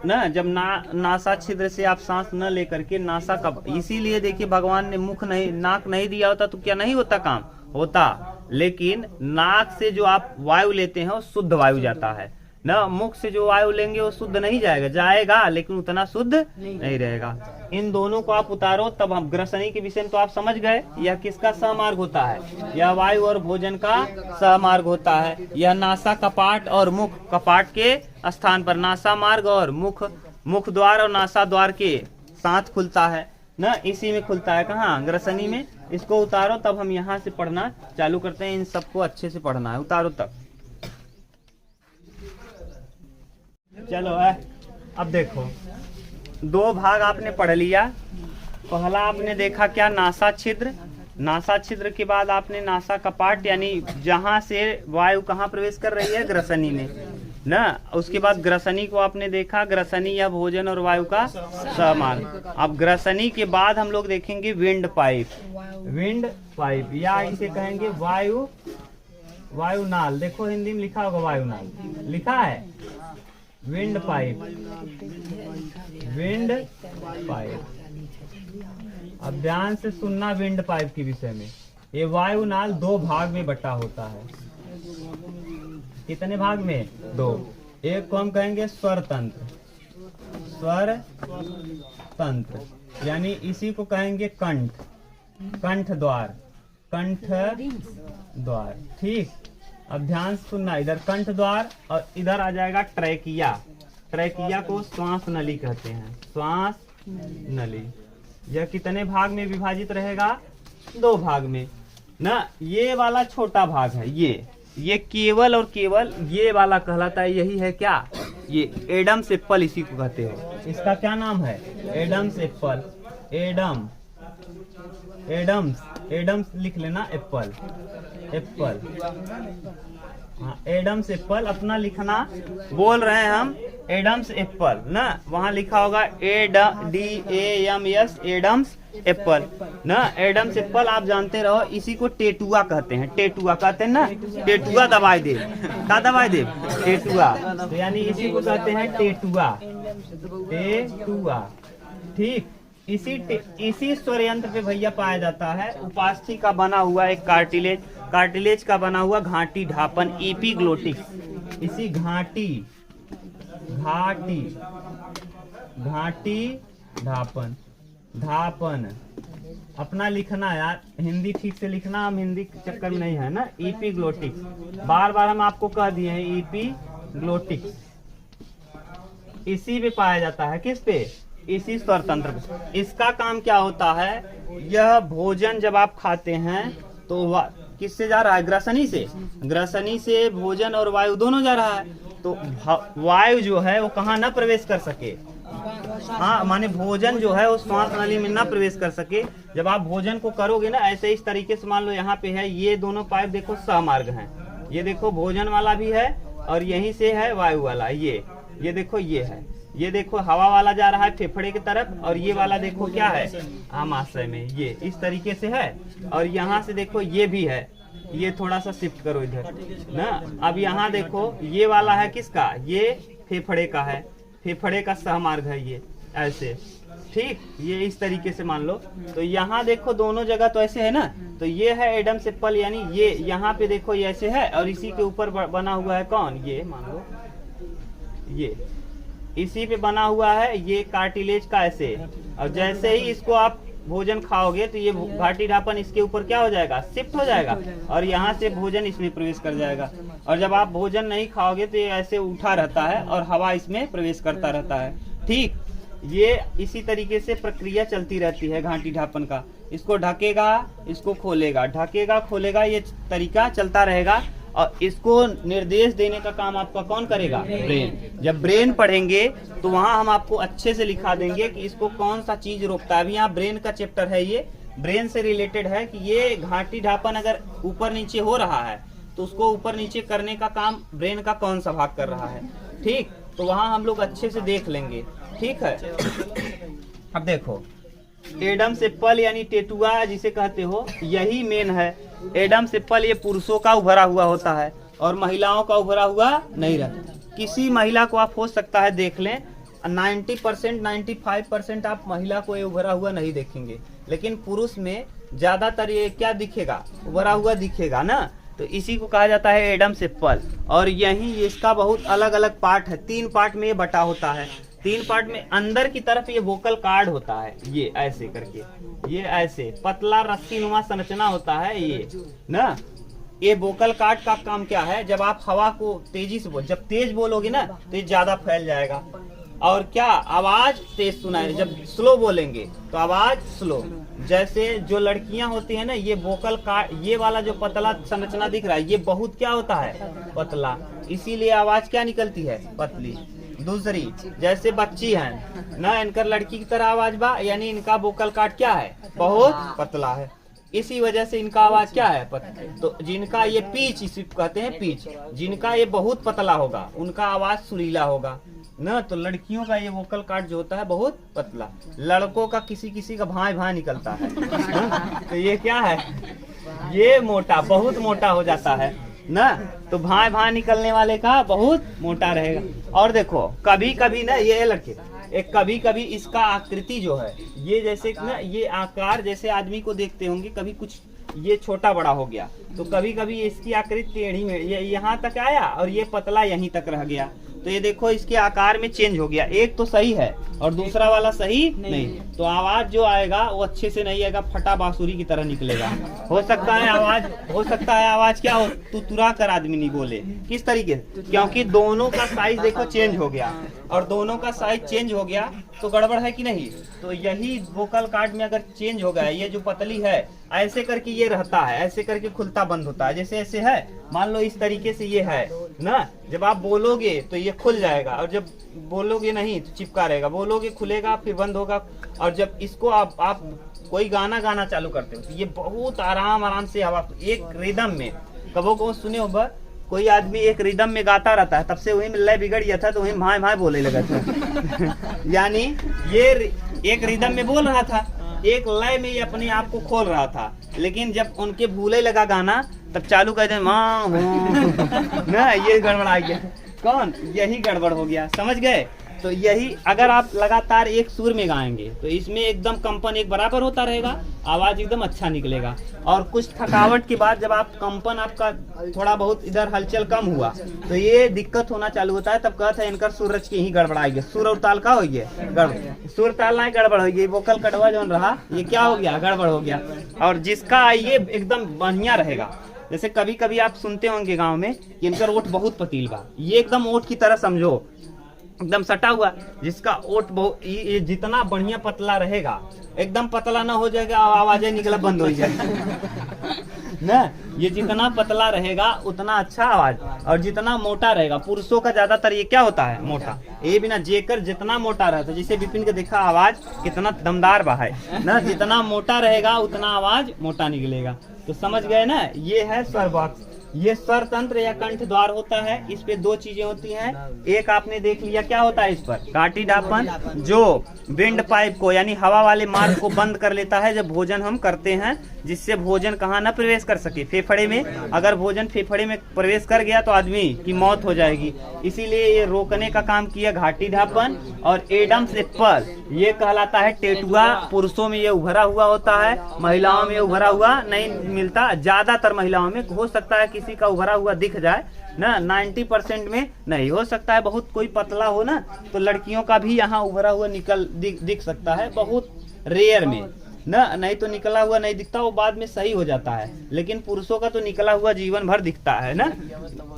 ना, जब नासा छिद्र से आप सांस न लेकर के नासा का, इसीलिए देखिए भगवान ने मुख नहीं, नाक नहीं दिया होता तो क्या नहीं होता? काम होता। लेकिन नाक से जो आप वायु लेते हैं वो शुद्ध वायु जाता है ना, मुख से जो वायु लेंगे वो शुद्ध नहीं जाएगा, लेकिन उतना शुद्ध नहीं रहेगा। इन दोनों को आप उतारो, तब हम ग्रसनी के विषय में तो आप समझ गए। यह किसका सहमार्ग होता है? यह वायु और भोजन का सहमार्ग होता है। यह नासा कपाट और मुख कपाट के स्थान पर नासा मार्ग और मुख द्वार और नासा द्वार के साथ खुलता है ना, इसी में खुलता है। कहाँ? ग्रसनी में। इसको उतारो, तब हम यहाँ से पढ़ना चालू करते हैं। इन सबको अच्छे से पढ़ना है, उतारो तब। चलो अब देखो, 2 भाग आपने पढ़ लिया। पहला आपने देखा क्या? नासा छिद्र। नासा छिद्र के बाद आपने नासा कपाट, यानी जहां से वायु कहाँ प्रवेश कर रही है? ग्रसनी में। ना। उसके बाद ग्रसनी को आपने देखा, ग्रसनी या भोजन और वायु का समार्ग। अब ग्रसनी के बाद हम लोग देखेंगे विंड पाइप। विंड पाइप या इसे कहेंगे वायुनाल। देखो हिंदी में लिखा होगा वायुनाल, लिखा है विंड पाइप। विंड पाइप, अब ध्यान से सुनना विंड पाइप के विषय में। ये वायुनाल 2 भाग में बटा होता है। कितने भाग में? 2। एक को हम कहेंगे स्वर तंत्र, स्वर तंत्र, यानी इसी को कहेंगे कंठ, कंठ द्वार, कंठ द्वार। ठीक, अब ध्यान से सुनना, इधर कंठ द्वार और इधर आ जाएगा ट्रैकिया। ट्रैकिया को श्वास नली कहते हैं, श्वास नली। यह कितने भाग में विभाजित रहेगा? 2 भाग में ना। ये वाला छोटा भाग है, ये केवल और केवल ये वाला कहलाता है। यही है क्या? ये एडम्स एप्पल इसी को कहते हैं। इसका क्या नाम है? Adam's apple. एडम्स लिख लेना, एप्पल, एप्पल। हाँ, एडम्स एप्पल अपना लिखना। बोल रहे हैं हम एडम्स एप्पल ना, वहाँ लिखा होगा ADAMS, एडम्स एप्पल ना। एडम्स एप्पल आप जानते रहो, इसी को टेटुआ कहते हैं। टेटुआ कहते हैं ना, टेटुआ दबाई दे, क्या दबाई दे? टेटुआ। तो यानी इसी को कहते हैं टेटुआ, टेटुआ। ठीक, इसी स्वर यंत्र पे भैया पाया जाता है उपास्थि का बना हुआ एक कार्टिलेज, कार्टिलेज का बना हुआ घाटी ढापन, एपिग्लोटिक्स। इसी घाटी ढापन, धापन अपना लिखना यार, हिंदी ठीक से लिखना, हम हिंदी के चक्कर में नहीं है ना। एपिग्लोटिक्स बार बार हम आपको कह दिए हैं, एपिग्लोटिक्स इसी पे पाया जाता है। किस पे? इसी स्वर तंत्र पे। इसका काम क्या होता है? यह भोजन जब आप खाते हैं तो किससे जा रहा है? ग्रसनी से। ग्रसनी से भोजन और वायु दोनों जा रहा है, तो वायु जो है वो कहाँ न प्रवेश कर सके। हाँ, माने भोजन जो है वो श्वास नली में ना प्रवेश कर सके। जब आप भोजन को करोगे ना, ऐसे इस तरीके से मान लो यहाँ पे है, ये दोनों पाइप देखो सहमार्ग हैं। ये देखो भोजन वाला भी है और यहीं से है वायु वाला। ये देखो ये है, ये देखो हवा वाला जा रहा है फेफड़े की तरफ, और ये वाला देखो क्या है? आमाशय में। ये इस तरीके से है, और यहाँ से देखो ये भी है। ये थोड़ा सा शिफ्ट करो इधर ना। अब यहाँ देखो ये वाला है किसका? ये फेफड़े का है, फेफड़े का सहमार्ग है ये, ऐसे। ठीक, ये इस तरीके से मान लो। तो यहाँ देखो दोनों जगह तो ऐसे है ना, तो ये है एडम्स एप्पल, यानी ये यहाँ पे देखो ये ऐसे है, और इसी के ऊपर बना हुआ है कौन? ये मान लो, ये इसी पे बना हुआ है ये कार्टिलेज का ऐसे। और जैसे ही इसको आप भोजन खाओगे तो ये घाटी ढापन इसके ऊपर क्या हो जाएगा? शिफ्ट हो जाएगा, और यहाँ से भोजन इसमें प्रवेश कर जाएगा। और जब आप भोजन नहीं खाओगे तो ये ऐसे उठा रहता है और हवा इसमें प्रवेश करता रहता है। ठीक, ये इसी तरीके से प्रक्रिया चलती रहती है घाटी ढापन का। इसको ढकेगा, इसको खोलेगा, ढकेगा खोलेगा, ये तरीका चलता रहेगा। और इसको निर्देश देने का काम आपका कौन करेगा? ब्रेन। जब ब्रेन पढ़ेंगे तो वहां हम आपको अच्छे से लिखा देंगे कि इसको कौन सा चीज रोकता है। अभी यहाँ ब्रेन का चैप्टर है, ये ब्रेन से रिलेटेड है कि ये घाटी ढापन अगर ऊपर नीचे हो रहा है तो उसको ऊपर नीचे करने का काम ब्रेन का कौन सा भाग कर रहा है। ठीक, तो वहां हम लोग अच्छे से देख लेंगे। ठीक है, अब देखो एडम्स एप्पल यानी टेटुआ जिसे कहते हो, यही मेन है। एडम्स एप्पल ये पुरुषों का उभरा हुआ होता है और महिलाओं का उभरा हुआ नहीं रहता। किसी महिला को आप हो सकता है देख लें, 90% 95% आप महिला को ये उभरा हुआ नहीं देखेंगे, लेकिन पुरुष में ज्यादातर ये क्या दिखेगा? उभरा हुआ दिखेगा ना। तो इसी को कहा जाता है एडम्स एप्पल। और यही इसका बहुत अलग अलग पार्ट है, 3 पार्ट में ये बटा होता है। 3 पार्ट में अंदर की तरफ ये वोकल कार्ड होता है, ये ऐसे करके, ये ऐसे पतला रस्सी नुमा संरचना होता है ये ना। ये वोकल कार्ड का काम क्या है? जब आप हवा को तेजी से जब तेज बोलोगे ना तो ये ज्यादा फैल जाएगा, और क्या आवाज तेज सुनाए। जब स्लो बोलेंगे तो आवाज स्लो। जैसे जो लड़कियां होती है ना, ये वोकल कार्ड, ये वाला जो पतला संरचना दिख रहा है, ये बहुत क्या होता है? पतला, इसीलिए आवाज क्या निकलती है? पतली। दूसरी, जैसे बच्ची हैं ना, इनकर लड़की की तरह आवाज बा, यानी इनका वोकल कार्ड क्या है? बहुत पतला है। इसी वजह से इनका आवाज क्या है तो जिनका ये पीच इसी कहते हैं पीच, जिनका ये बहुत पतला होगा उनका आवाज सुरीला होगा ना। तो लड़कियों का ये वोकल कार्ड जो होता है बहुत पतला, लड़कों का किसी किसी का भाई भाई निकलता है ना? तो ये क्या है, ये मोटा, बहुत मोटा हो जाता है ना। तो भाई भाई निकलने वाले का बहुत मोटा रहेगा। और देखो कभी कभी ना ये लड़के एक कभी कभी इसका आकृति जो है ये जैसे ना ये आकार जैसे आदमी को देखते होंगे, कभी कुछ ये छोटा बड़ा हो गया तो कभी कभी इसकी आकृति टेढ़ी में ये यहाँ तक आया और ये पतला यहीं तक रह गया। तो ये देखो इसके आकार में चेंज हो गया, एक तो सही है और दूसरा वाला सही नहीं। तो आवाज जो आएगा वो अच्छे से नहीं आएगा, फटा बांसुरी की तरह निकलेगा। हो सकता है आवाज क्या हो, तुतुरा कर आदमी नहीं बोले। किस तरीके से, क्योंकि दोनों का साइज देखो चेंज हो गया और दोनों का साइज चेंज हो गया तो गड़बड़ है कि नहीं। तो यही वोकल कार्ड में अगर चेंज हो गया, ये जो पतली है ऐसे करके ये रहता है, ऐसे करके खुलता बंद होता है, जैसे ऐसे है मान लो इस तरीके से ये है ना। जब आप बोलोगे तो ये खुल जाएगा और जब बोलोगे नहीं तो चिपका रहेगा, बोलोगे खुलेगा फिर बंद होगा। और जब इसको आप कोई गाना गाना चालू करते हो तो ये बहुत आराम से हवा एक रिदम में, कबो को सुने होगा कोई आदमी एक रिदम में गाता रहता है, तब से वही में लय बिगड़ गया था तो वही भाई भाई बोले लगा था यानी ये एक रिदम में बोल रहा था, एक लय में ये अपने आप को खोल रहा था, लेकिन जब उनके भूले लगा गाना तब चालू कर दे माँ ना, ये गड़बड़ आ गया। कौन, यही गड़बड़ हो गया, समझ गए। तो यही अगर आप लगातार एक सुर में गाएंगे तो इसमें एकदम कंपन एक बराबर होता रहेगा, आवाज एकदम अच्छा निकलेगा। और कुछ थकावट के बाद जब आप कंपन आपका थोड़ा बहुत इधर हलचल कम हुआ तो ये दिक्कत होना चालू होता है, तब कहते हैं इनका सूरज की ही गड़बड़ाएगी। सुर और ताल का हो गया सुर ताल ना गड़बड़ हो गई, वोकल कटवा जो रहा ये क्या हो गया, गड़बड़ हो गया। और जिसका ये एकदम बढ़िया रहेगा, जैसे कभी कभी आप सुनते होंगे गांव में इनका ओठ बहुत पतील बा, ये एकदम ओठ की तरह समझो एकदम सटा हुआ। जिसका ओठ बहुत ये जितना बढ़िया पतला रहेगा, एकदम पतला ना हो जाएगा आवाजें निकला बंद हो जाएगा ना। ये जितना पतला रहेगा उतना अच्छा आवाज, और जितना मोटा रहेगा, पुरुषों का ज्यादातर ये क्या होता है मोटा, ये बिना जेकर जितना मोटा रहता है, जैसे विपिन के देखा आवाज कितना दमदार बा है ना, जितना मोटा रहेगा उतना आवाज मोटा निकलेगा। तो समझ गए ना, ये है स्वर बॉक्स। ये स्वर तंत्र या कंठ द्वार होता है, इस पे दो चीजें होती हैं। एक आपने देख लिया क्या होता है इस पर, काटीडापन जो विंड पाइप को यानी हवा वाले मार्ग को बंद कर लेता है जब भोजन हम करते हैं, जिससे भोजन कहाँ न प्रवेश कर सके, फेफड़े में। अगर भोजन फेफड़े में प्रवेश कर गया तो आदमी की मौत हो जाएगी, इसीलिए ये रोकने का काम किया घाटी ढापन। और एडम्स एप्पल ये कहलाता है टेटुआ, पुरुषों में ये उभरा हुआ होता है, महिलाओं में उभरा हुआ नहीं मिलता, ज्यादातर महिलाओं में। हो सकता है किसी का उभरा हुआ दिख जाए ना, 90% में नहीं हो सकता है, बहुत कोई पतला हो ना तो लड़कियों का भी यहाँ उभरा हुआ दिख सकता है, बहुत रेयर में ना, नहीं तो निकला हुआ नहीं दिखता, वो बाद में सही हो जाता है। लेकिन पुरुषों का तो निकला हुआ जीवन भर दिखता है ना,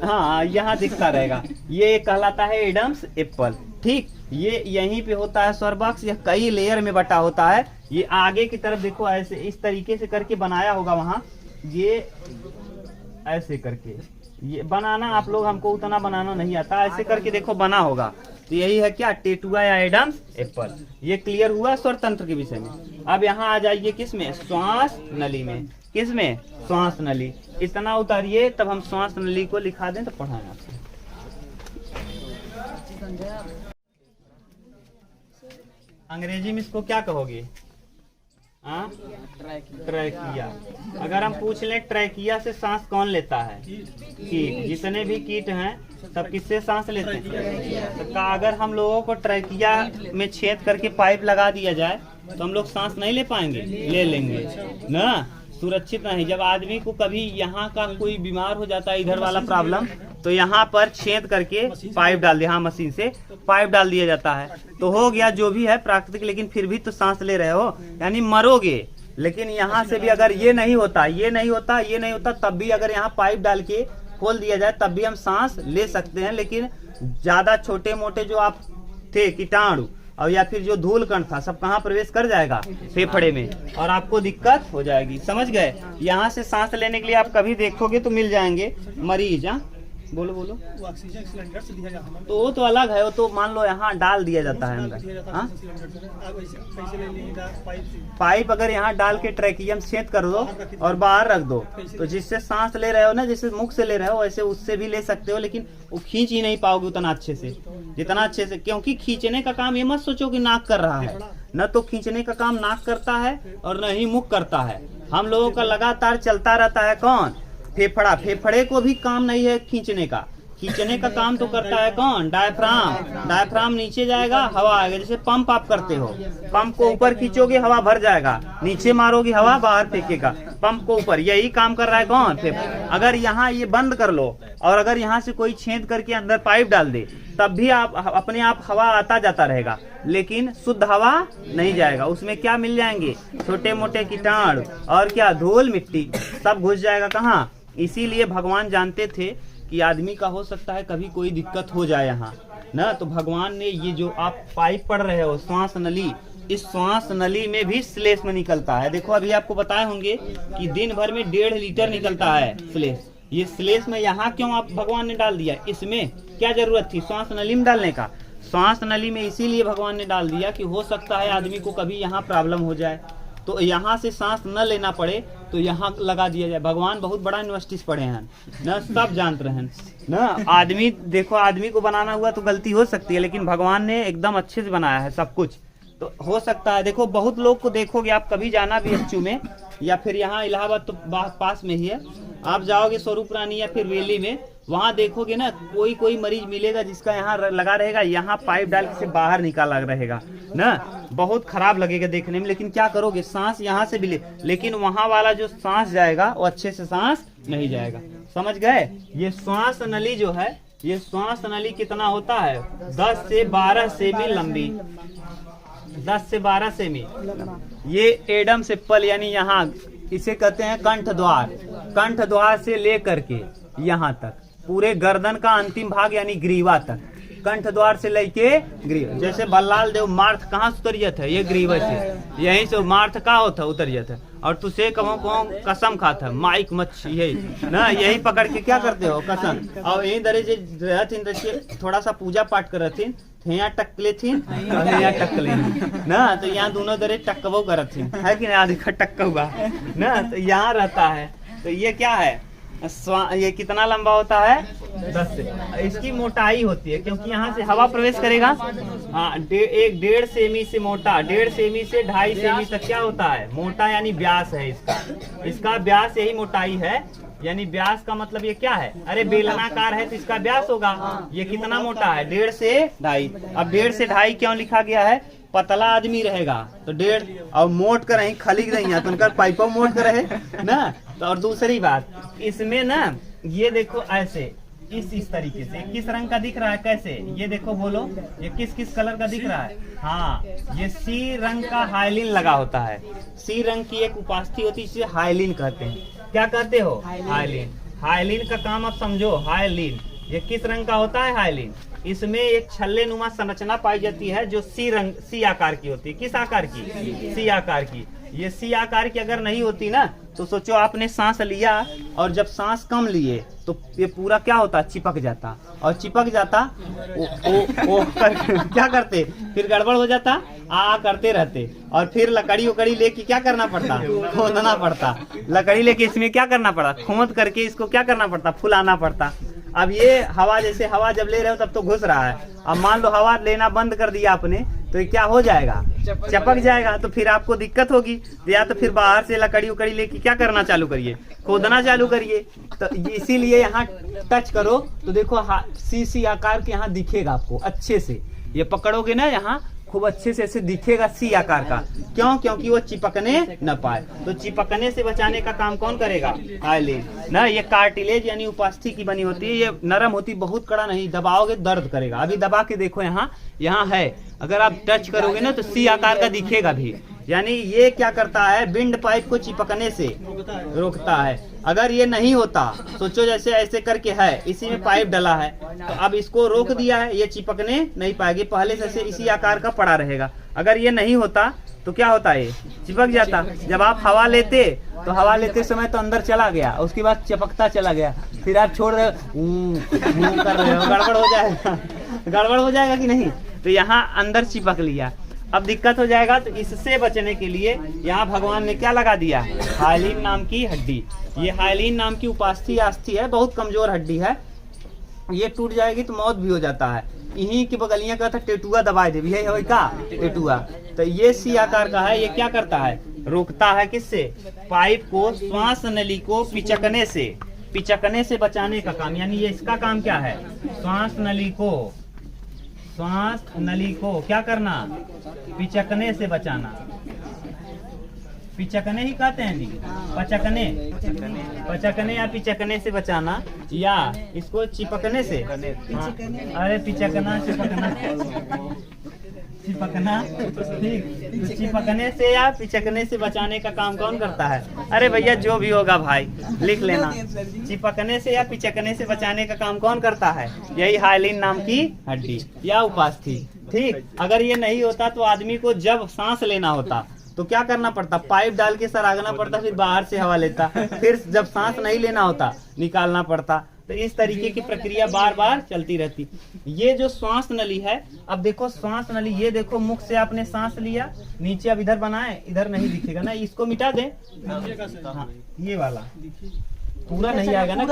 हाँ यहाँ दिखता रहेगा। ये कहलाता है एडम्स एप्पल, ठीक। ये यहीं पे होता है स्वर बॉक्स, यह कई लेयर में बटा होता है। ये आगे की तरफ देखो ऐसे इस तरीके से करके बनाया होगा वहाँ, ये ऐसे करके ये बनाना, आप लोग हमको उतना बनाना नहीं आता, ऐसे करके देखो बना होगा। तो यही है क्या, टेटुआ या एडम्स एप्पल। ये क्लियर हुआ स्वर तंत्र के विषय में। अब यहाँ आ जाइए किस में, श्वास नली में। किस में, श्वास नली। इतना उतारिए तब हम श्वास नली को लिखा दें तो पढ़ाएं आपसे। अंग्रेजी में इसको क्या कहोगे, ट्रैकिया। अगर हम पूछ लें ट्रैकिया से सांस कौन लेता है, कीट। जितने भी कीट हैं सब किससे सांस लेते हैं, तो अगर हम लोगों को ट्रैकिया में छेद करके पाइप लगा दिया जाए तो हम लोग सांस नहीं ले पाएंगे, ले लेंगे ना, सुरक्षित नहीं। जब आदमी को कभी यहाँ का कोई बीमार हो जाता है, इधर वाला प्रॉब्लम, तो यहाँ पर छेद करके पाइप डाल दिया, हाँ मशीन से पाइप डाल दिया जाता है, तो हो गया जो भी है प्राकृतिक, लेकिन फिर भी तो सांस ले रहे हो, यानी मरोगे। लेकिन यहाँ से भी अगर ये नहीं होता, तब भी अगर यहाँ पाइप डाल के खोल दिया जाए तब भी हम सांस ले सकते हैं। लेकिन ज्यादा छोटे मोटे जो आप थे कीटाणु और या फिर जो धूल कण था सब कहाँ प्रवेश कर जाएगा, फेफड़े में, और आपको दिक्कत हो जाएगी। समझ गए। यहाँ से सांस लेने के लिए आप कभी देखोगे तो मिल जाएंगे मरीज, बोलो बोलो। वो ऑक्सीजन सिलेंडर से दिया जाता है। तो वो तो अलग है, वो तो मान लो यहाँ डाल दिया जाता है दिया अंदर। जाता हाँ, है सिलेंडर से। आप कैसे ले लीजिएगा पाइप से? पाइप अगर यहाँ डाल के ट्रैकियम छेद कर दो और बाहर रख दो, तो जिससे सांस ले रहे हो ना, जैसे मुख से ले रहे हो वैसे उससे भी ले सकते हो, लेकिन वो खींच ही नहीं पाओगे उतना अच्छे से, जितना अच्छे से, क्योंकि खींचने का काम ये मत सोचो कि नाक कर रहा है, न तो खींचने का काम नाक करता है और न ही मुख करता है। हम लोगों का लगातार चलता रहता है कौन? फेफड़ा। फेफड़े को भी काम नहीं है खींचने का, खींचने का काम तो करता है कौन? डायफ्राम। डायफ्राम नीचे जाएगा, हवा आएगा। जैसे पंप आप करते हो, पंप को ऊपर खींचोगे हवा भर जाएगा, नीचे मारोगे हवा बाहर फेंकेगा, पंप को ऊपर। यही काम कर रहा है कौन? फेफड़ा। अगर यहाँ ये बंद कर लो और अगर यहाँ से कोई छेद करके अंदर पाइप डाल दे, तब भी आप अपने आप हवा आता जाता रहेगा, लेकिन शुद्ध हवा नहीं जाएगा। उसमें क्या मिल जाएंगे? छोटे मोटे कीटाणु और क्या, धूल मिट्टी सब घुस जाएगा। कहाँ? इसीलिए भगवान जानते थे कि आदमी का हो सकता है कभी कोई दिक्कत हो जाए यहाँ ना, तो भगवान ने ये जो आप पाइप पढ़ रहे हो श्वास नली, इस श्वास नली में भी श्लेष्म निकलता है। देखो अभी आपको बताए होंगे कि दिन भर में 1.5 लीटर निकलता है श्लेष्म। ये श्लेष्म यहाँ क्यों आप भगवान ने डाल दिया? इसमें क्या जरूरत थी श्वास नली में डालने का? श्वास नली में इसीलिए भगवान ने डाल दिया कि हो सकता है आदमी को कभी यहाँ प्रॉब्लम हो जाए, तो यहाँ से सांस न लेना पड़े, तो यहाँ लगा दिया जाए। भगवान बहुत बड़ा यूनिवर्सिटीज पढ़े हैं ना, सब जानते हैं ना। आदमी देखो, आदमी को बनाना हुआ तो गलती हो सकती है, लेकिन भगवान ने एकदम अच्छे से बनाया है सब कुछ, तो हो सकता है। देखो बहुत लोग को देखोगे आप, कभी जाना भी एचयू में या फिर यहाँ इलाहाबाद तो पास में ही है, आप जाओगे स्वरूप रानी या फिर वेली में, वहाँ देखोगे ना कोई कोई मरीज मिलेगा जिसका यहाँ लगा रहेगा, यहाँ पाइप डाल के से बाहर निकाला रहेगा ना, बहुत खराब लगेगा देखने में। लेकिन क्या करोगे, सांस यहाँ से भी लेकिन वहाँ वाला जो सांस जाएगा वो अच्छे से सांस नहीं जाएगा। समझ गए? ये श्वास नली जो है, ये श्वास नली कितना होता है? 10 से 12 सेमी लंबी, 10 से 12 सेमी। ये एडम सेप्पल यानी यहाँ इसे कहते हैं कंठ द्वार। कंठ द्वार से लेकर के यहाँ तक पूरे गर्दन का अंतिम भाग यानी ग्रीवा तक, कंठ द्वार से लेके ग्रीवा। जैसे बल्लाल देव मार्थ कहाँ से उतरियत है? ये ग्रीवा से, यहीं से मार्थ का होता उतरियत है। और तुझसे कहो कसम खाता है, माइक मच्छी यही ना, यही पकड़ के क्या करते हो? कसम। और यही दरे जो थोड़ा सा पूजा पाठ कर रहे थे, यहाँ टकले थी और यहाँ टकले ना, तो यहाँ दोनों दरे टक्कबो करत थी, है कि नहीं? आदि का टक्का हुआ ना, तो यहाँ रहता है। तो ये क्या है? ये कितना लंबा होता है? 10 से। इसकी मोटाई होती है क्योंकि यहाँ से हवा प्रवेश करेगा। हाँ, 1.5 सेमी से मोटा, 1.5 सेमी से 2.5 सेमी तक क्या होता है? मोटा यानी व्यास है इसका। इसका व्यास यही मोटाई है, यानी व्यास का मतलब ये क्या है? अरे बेलनाकार है तो इसका व्यास होगा। ये कितना मोटा है? 1.5 से 2.5। अब 1.5 से 2.5 क्यों लिखा गया है? पतला आदमी रहेगा तो 1.5, और मोट कर रही खली नहीं है तो उनका पाइपों मोट कर रहे ना। तो और दूसरी बात इसमें ना, ये देखो ऐसे इस तरीके से किस रंग का दिख रहा है? कैसे? ये देखो, बोलो ये किस किस कलर का दिख रहा है? हाँ, ये सी रंग का हाइलिन लगा होता है। सी रंग की एक उपास्थि होती है, इसे हाइलिन कहते हैं। क्या कहते हो? हाइलिन। हाइलिन का काम आप समझो। हाइलिन ये किस रंग का होता है? हाइलिन। इसमें एक छल्ले नुमा संरचना पाई जाती है जो सी आकार की होती है। किस आकार की? सी आकार की। ये सी आकार की अगर नहीं होती ना, तो सोचो आपने सांस लिया और जब सांस कम लिए तो ये पूरा क्या होता? चिपक जाता, और चिपक जाता क्या करते? फिर गड़बड़ हो जाता, आ करते रहते, और फिर लकड़ी उकड़ी लेके क्या करना पड़ता? खोदना पड़ता। लकड़ी लेके इसमें क्या करना पड़ा? खोद करके इसको क्या करना पड़ता? फुलाना पड़ता। अब ये हवा, जैसे हवा जब ले रहे हो तब तो घुस रहा है, अब मान लो हवा लेना बंद कर दिया आपने, तो ये क्या हो जाएगा? चपक जाएगा। तो फिर आपको दिक्कत होगी, या तो फिर बाहर से लकड़ी उकड़ी लेके क्या करना चालू करिए? खोदना चालू करिए। तो इसीलिए यहाँ टच करो तो देखो सी आकार के यहाँ दिखेगा आपको अच्छे से। ये पकड़ोगे ना यहाँ खूब अच्छे से ऐसे दिखेगा सी आकार का। क्यों? क्योंकि वो चिपकने न पाए। तो चिपकने से बचाने का काम कौन करेगा? हाइलिन ना। ये कार्टिलेज यानी उपास्थि की बनी होती है। ये नरम होती, बहुत कड़ा नहीं, दबाओगे दर्द करेगा। अभी दबा के देखो, यहाँ है, अगर आप टच करोगे ना तो सी आकार का दिखेगा भी। यानी ये क्या करता है? विंड पाइप को चिपकने से रोकता है। अगर ये नहीं होता, सोचो जैसे ऐसे करके है, इसी में पाइप डला है, तो अब इसको रोक दिया है, ये चिपकने नहीं पाएगी, पहले से इसी आकार का पड़ा रहेगा। अगर ये नहीं होता तो क्या होता है? चिपक जाता। जब आप हवा लेते तो हवा लेते समय तो अंदर चला गया, उसके बाद चिपकता चला गया, फिर आप छोड़ रहे हो कर रहे हो, गड़बड़ हो जाएगा, गड़बड़ हो जाएगा कि नहीं। तो यहाँ अंदर चिपक लिया, अब दिक्कत हो जाएगा। तो इससे बचने के लिए यहाँ भगवान ने क्या लगा दिया, हाइलिन नाम की हड्डी। ये हाइलिन नाम की उपास्थि अस्थि है, बहुत कमजोर हड्डी है, ये टूट जाएगी तो मौत भी हो जाता है। इन्हीं की बगलियां का था टेटुआ दबाए दे, यही है का टेटुआ। तो ये सी आकार का है, ये क्या करता है, रोकता है किससे, पाइप को, श्वास नली को पिचकने से बचाने का काम। यानी ये इसका काम क्या है, श्वास नली को क्या करना, पिचकने से बचाना। पिचकने ही कहते हैं जी, पचकने या पिचकने से बचाना, या इसको चिपकने से, हाँ, अरे पिचकना चिपकना, ठीक। तो चिपकने से या पिचकने से बचाने का काम कौन करता है, अरे भैया जो भी होगा भाई लिख लेना, चिपकने से या पिचकने से बचाने का काम कौन करता है, यही हाइलिन नाम की हड्डी या उपास्थि, ठीक। अगर ये नहीं होता तो आदमी को जब सांस लेना होता तो क्या करना पड़ता, पाइप डाल के सरागना पड़ता, फिर बाहर से हवा लेता, फिर जब सांस नहीं लेना होता निकालना पड़ता। तो इस तरीके की प्रक्रिया बार बार चलती रहती। ये जो श्वास नली है, अब देखो श्वास नली, ये देखो मुख से आपने सांस लिया, नीचे अब इधर बनाए, इधर नहीं दिखेगा ना, इसको मिटा दें, हाँ, ये वाला पूरा नहीं आएगा ना,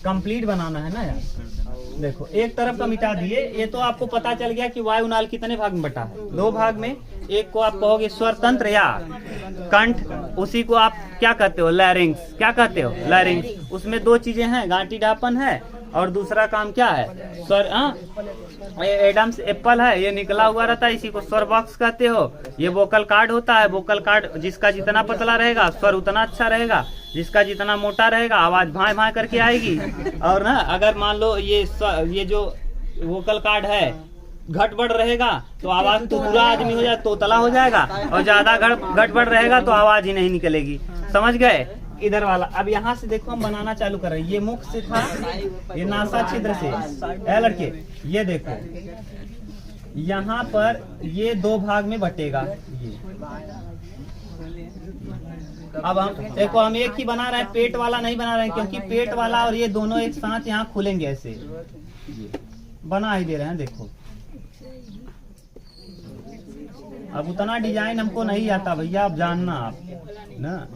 कंप्लीट बनाना है ना यार। देखो एक तरफ का मिटा दिए, ये तो आपको पता चल गया कि वायुनाल कितने भाग में बटा है, 2 भाग में। एक को आप कहोगे स्वर तंत्र या कंठ, उसी को आप क्या कहते हो, लैरिंग्स, क्या कहते हो, लैरिंग्स। उसमें 2 चीजें हैं, गांठी ढापन है और दूसरा काम क्या है, स्वर, एडम्स एप्पल है, ये निकला हुआ रहता है, इसी को स्वर बॉक्स कहते हो। ये वोकल कार्ड होता है, वोकल कार्ड जिसका जितना पतला रहेगा स्वर उतना अच्छा रहेगा, जिसका जितना मोटा रहेगा आवाज भाई भाई करके आएगी। और ना अगर मान लो ये जो वोकल कार्ड है घट-बढ़ रहेगा तो आवाज तो पूरा आदमी हो जाए, तोतला हो जाएगा, और ज्यादा घट-बढ़ रहेगा तो आवाज ही नहीं निकलेगी। समझ गए, इधर वाला। अब यहाँ से देखो हम बनाना चालू कर रहे हैं, ये मुख से था, ये नासा छिद्र से, है लड़के, ये देखो यहाँ पर ये 2 भाग में बटेगा। ये अब हम एक ही बना रहे हैं, पेट वाला नहीं बना रहे हैं, क्योंकि पेट वाला और ये दोनों एक साथ यहाँ खुलेंगे, ऐसे बना ही दे रहे हैं। देखो अब उतना डिजाइन हमको नहीं आता भैया, अब जानना आप ना,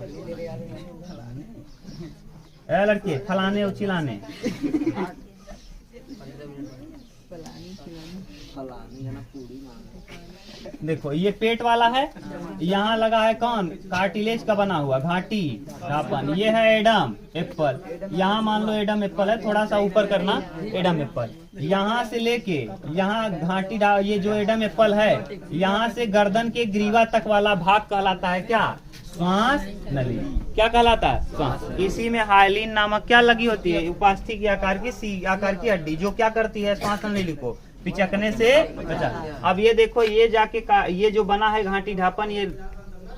ए लड़के फलाने उचिलाने, देखो ये पेट वाला है, यहाँ लगा है कौन, कार्टिलेज का बना हुआ घाटी ढापन, ये है एडम एप्पल, यहाँ मान लो एडम एप्पल है, थोड़ा सा ऊपर करना एडम एप्पल, यहाँ से लेके यहाँ घाटी, ये जो एडम एप्पल है यहाँ से गर्दन के ग्रीवा तक वाला भाग कहलाता है क्या, श्वास नली। क्या कहलाता है, श्वास। इसी में हाइलिन नामक क्या लगी होती है, उपास्थि की आकार की, सी आकार की हड्डी, जो क्या करती है, श्वास नली को पिचकने से बचा। अब ये देखो, ये जाके ये जो बना है घाटी ढापन, ये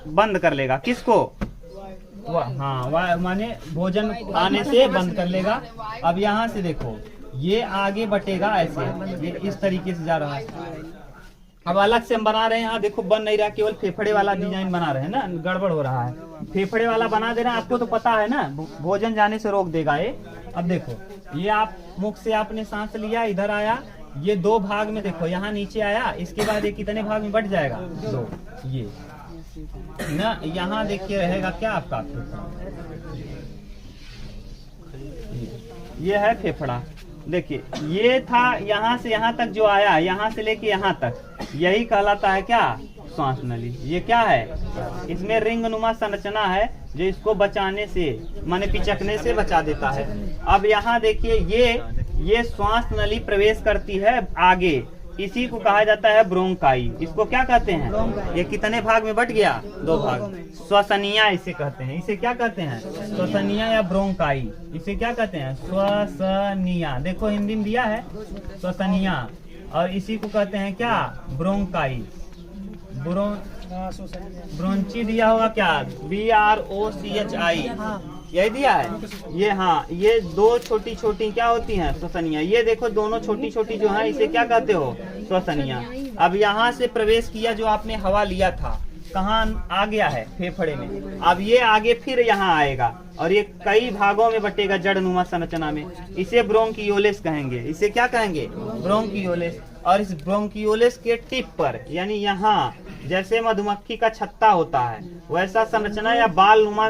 बंद कर लेगा किसको, हाँ माने भोजन आने से बंद कर लेगा। अब यहाँ से देखो ये आगे बटेगा ऐसे, ये इस तरीके से जा रहा है। अब अलग से हम बना रहे हैं, यहाँ देखो बन नहीं रहा, केवल फेफड़े वाला डिजाइन बना रहे हैं ना, गड़बड़ हो रहा है। फेफड़े वाला बना दे रहे हैं, आपको तो पता है ना, भोजन जाने से रोक देगा ये। अब देखो ये आप मुख से आपने सांस लिया, इधर आया, ये 2 भाग में देखो, यहाँ नीचे आया, इसके बाद ये कितने भाग में बट जाएगा, 2। ये ना यहाँ देखिए रहेगा क्या आपका फेफड़ा, ये है फेफड़ा। देखिए ये था, यहाँ से यहाँ तक जो आया, यहाँ से लेके यहाँ तक, यही कहलाता है क्या, श्वास नली। ये क्या है, इसमें रिंग नुमा संरचना है जो इसको बचाने से, माने पिचकने से बचा देता है। अब यहाँ देखिए ये श्वास नली प्रवेश करती है आगे, इसी को कहा जाता है ब्रोंकाई। इसको क्या कहते हैं, ये कितने भाग में बट गया, 2 भाग। श्वसनिया इसे कहते हैं, इसे क्या कहते हैं, श्वसनिया या ब्रोंकाई, इसे क्या कहते हैं, श्वसनिया। देखो हिंदी में दिया है श्वसनिया, और इसी को कहते हैं क्या, ब्रोंकाई। ब्रोंची दिया होगा क्या, BROCHI, यही दिया है ये। हाँ, ये 2 छोटी छोटी क्या होती हैं, श्वसनिया। ये देखो दोनों छोटी छोटी जो है, इसे क्या कहते हो, श्वसनिया। अब यहाँ से प्रवेश किया, जो आपने हवा लिया था, कहाँ आ गया है, फेफड़े में। अब ये आगे फिर यहाँ आएगा और ये कई भागों में बटेगा जड़नुमा संरचना में। इसे ब्रोंकियोलेस कहेंगे। इसे क्या कहेंगे? ब्रोंकियोलेस। और इस ब्रोंकियोलेस के टिप पर यानी यहाँ जैसे मधुमक्खी का छत्ता होता है वैसा संरचना या बाल नुमा,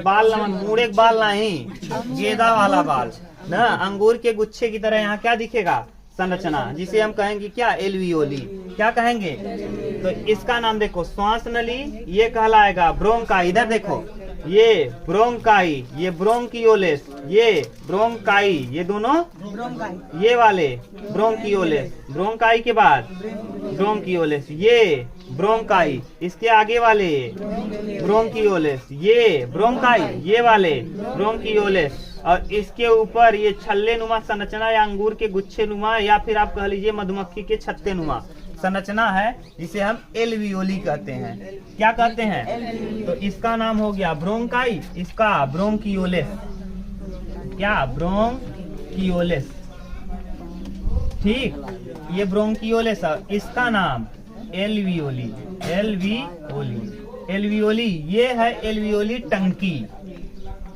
बाल मुड़े बाल नहीं, गेंदा वाला बाल ना, अंगूर के गुच्छे की तरह यहाँ क्या दिखेगा? संरचना, जिसे हम कहेंगे क्या? एल्वियोली। क्या कहेंगे? तो इसका नाम देखो, श्वास नली ये कहलाएगा ब्रोंकाई। इधर देखो, ये ब्रोंकाई, ये ब्रोंकियोलेस, ये ब्रोंकाई, ये दोनों ये वाले ब्रोंकियोलेस। ब्रोंकाई के बाद ब्रोंकियोलेस, ये ब्रोंकाई, इसके आगे वाले ब्रोंकियोलेस, ये ब्रोंकाई, ये वाले ब्रोंकियोलेस, और इसके ऊपर ये छल्ले नुमा संरचना या अंगूर के गुच्छे नुमा या फिर आप कह लीजिए मधुमक्खी के छत्ते नुमा संरचना है, जिसे हम एल्वियोली कहते हैं। क्या कहते हैं? तो इसका नाम हो गया ब्रोंकाई, इसका ब्रोंकियोलेस। क्या? ब्रोंकियोलेस। ठीक, ये ब्रोंकियोलेस, इसका नाम एल्वियोली। एल्वियोली, एल्वियोली ये है एल्वियोली टंकी।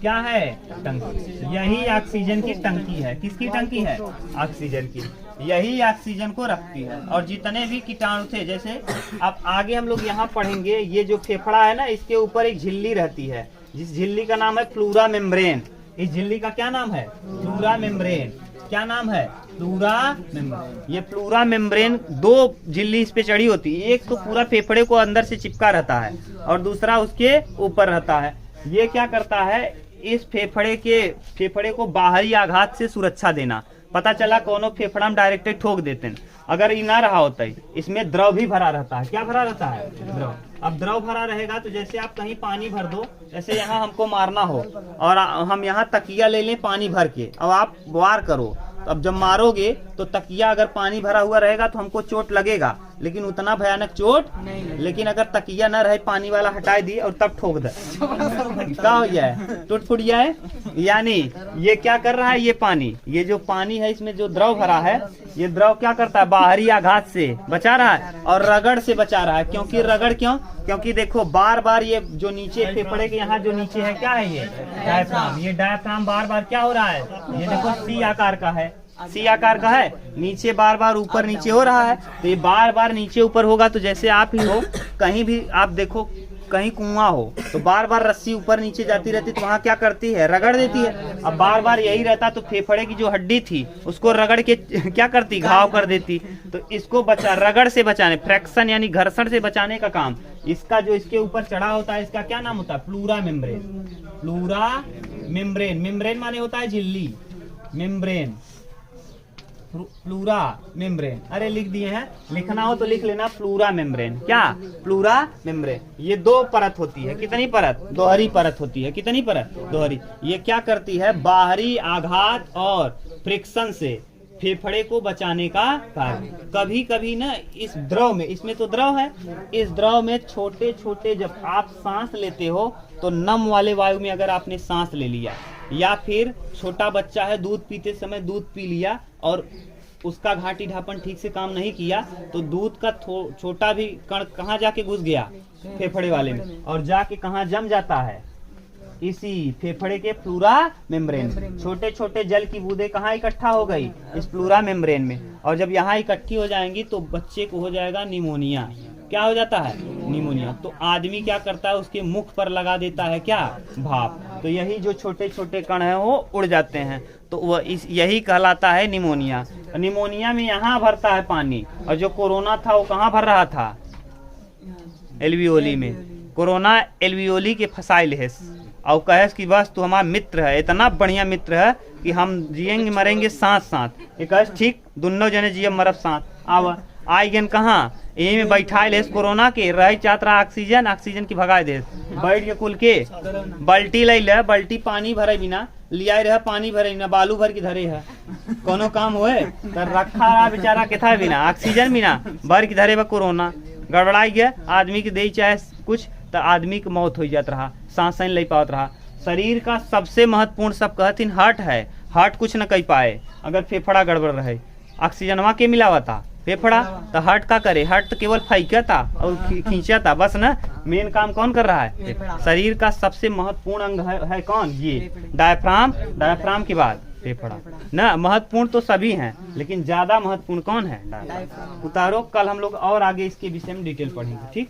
क्या है? टंकी। यही ऑक्सीजन की टंकी है। किसकी टंकी है? ऑक्सीजन की। यही ऑक्सीजन को रखती है। और जितने भी कीटाणु थे, जैसे अब आगे हम लोग यहाँ पढ़ेंगे, ये जो फेफड़ा है ना, इसके ऊपर एक झिल्ली रहती है, जिस झिल्ली का नाम है प्लूरा मेम्ब्रेन। इस झिल्ली का क्या नाम है? Pleura membrane. क्या नाम है? Pleura membrane. ये प्लूरा मेम्ब्रेन दो झिल्ली इस पे चढ़ी होती है, एक तो पूरा फेफड़े को अंदर से चिपका रहता है और दूसरा उसके ऊपर रहता है। ये क्या करता है? इस फेफड़े को बाहरी आघात से सुरक्षा देना। पता चला कोनो फेफड़ा में डायरेक्ट ठोक देते हैं, अगर ये ना रहा होता है, इसमें द्रव भी भरा रहता है। क्या भरा रहता है? द्रव। अब द्रव भरा रहेगा तो जैसे आप कहीं पानी भर दो, जैसे यहाँ हमको मारना हो और हम यहाँ तकिया ले लें पानी भर के, अब आप वार करो, तो अब जब मारोगे तो तकिया अगर पानी भरा हुआ रहेगा तो हमको चोट लगेगा, लेकिन उतना भयानक चोट नहीं। लेकिन अगर तकिया न रहे, पानी वाला हटा दी और तब ठोक दे, क्या हो जाए? टूट फूट जाए। यानी ये क्या कर रहा है? ये पानी, ये जो पानी है इसमें जो द्रव भरा है, ये द्रव क्या करता है? बाहरी आघात से बचा रहा है और रगड़ से बचा रहा है। क्योंकि रगड़ क्यों? क्योंकि देखो बार बार ये जो नीचे फेफड़े के यहाँ जो नीचे है, क्या है? ये डायफ्राम। ये डायफ्राम बार बार क्या हो रहा है? ये देखो सी आकार का है, सी आकार का है, नीचे बार बार ऊपर नीचे हो रहा है। तो ये बार बार नीचे ऊपर होगा तो जैसे आप ही हो, कहीं भी आप देखो, कहीं कुआं हो तो बार बार रस्सी ऊपर नीचे जाती रहती, तो वहाँ क्या करती है? रगड़ देती है। अब बार बार यही रहता तो फेफड़े की जो हड्डी थी उसको रगड़ के क्या करती? घाव कर देती। तो इसको रगड़ से बचाने, फ्रैक्शन यानी घर्षण से बचाने का काम इसका जो इसके ऊपर चढ़ा होता है, इसका क्या नाम होता है? Pleura membrane. Pleura membrane. Membrane माने होता है झिल्ली, मेम्ब्रेन, प्लूरा मेम्ब्रेन। अरे लिख दिए हैं, लिखना हो तो लिख लेना, प्लूरा मेम्ब्रेन। क्या? Pleura membrane. ये दो परत होती है। कितनी परत? दोहरी परत होती है। कितनी परत? दोहरी। ये क्या करती है? बाहरी आघात और फ्रिक्शन से फेफड़े को बचाने का कार्य। कभी कभी ना इस द्रव में, इसमें तो द्रव है, इस द्रव में छोटे छोटे जब आप सांस लेते हो तो नम वाले वायु में अगर आपने सांस ले लिया, या फिर छोटा बच्चा है दूध पीते समय दूध पी लिया और उसका घाटी ढापन ठीक से काम नहीं किया, तो दूध का छोटा भी कण कहाँ जाके घुस गया? फेफड़े वाले में, और जाके कहाँ जम जाता है? इसी फेफड़े के प्लूरा मेम्ब्रेन। छोटे छोटे जल की बूंदें कहाँ इकट्ठा हो गई? इस प्लूरा मेम्ब्रेन में। और जब यहाँ इकट्ठी हो जाएंगी तो बच्चे को हो जाएगा निमोनिया। क्या हो जाता है? निमोनिया। तो आदमी क्या करता है? उसके मुख पर लगा देता है क्या? भाप। तो यही जो छोटे छोटे कण हैं वो उड़ जाते हैं, तो वह यही कहलाता है निमोनिया। निमोनिया में यहाँ भरता है पानी, और जो कोरोना था वो कहाँ भर रहा था? एल्वियोली में। कोरोना एल्वियोली के फसाइल है और कहेस कि बस तू हमारा मित्र है, इतना बढ़िया मित्र है कि हम जिएंगे मरेंगे साथ साथ। एक ठीक दोनों जने जिये मरब साथ। आवा आई गेन कहाँ? यही में बैठाइल है कोरोना के, रही चाहत रहा ऑक्सीजन, ऑक्सीजन की भगाए दे, बैठ के कुल के बल्टी ले ले, बल्टी पानी भरे बिना लिया रहा, पानी भरे बिना बालू भर के धरे है, कोनो काम होए तो रखा रहा बेचारा के था बिना ऑक्सीजन बिना भर के धरे बा। कोरोना गड़बड़ाई गया, आदमी के दे चाहे कुछ तो आदमी की मौत हो जात रहा, सांस नहीं ले पात रहा। शरीर का सबसे महत्वपूर्ण सब कहथिन हार्ट है, हार्ट कुछ न कह पाए अगर फेफड़ा गड़बड़ रहे। ऑक्सीजनवा के मिलावा था फेफड़ा। तो हार्ट का करे, हार्ट तो केवल फैंका था और खींचा था बस ना, मेन काम कौन कर रहा है? शरीर का सबसे महत्वपूर्ण अंग है कौन? ये डायफ्राम। डायफ्राम के बाद फेफड़ा ना। महत्वपूर्ण तो सभी हैं लेकिन ज्यादा महत्वपूर्ण कौन है? डायफ्राम। उतारो, कल हम लोग और आगे इसके विषय में डिटेल पढ़ेंगे, ठीक।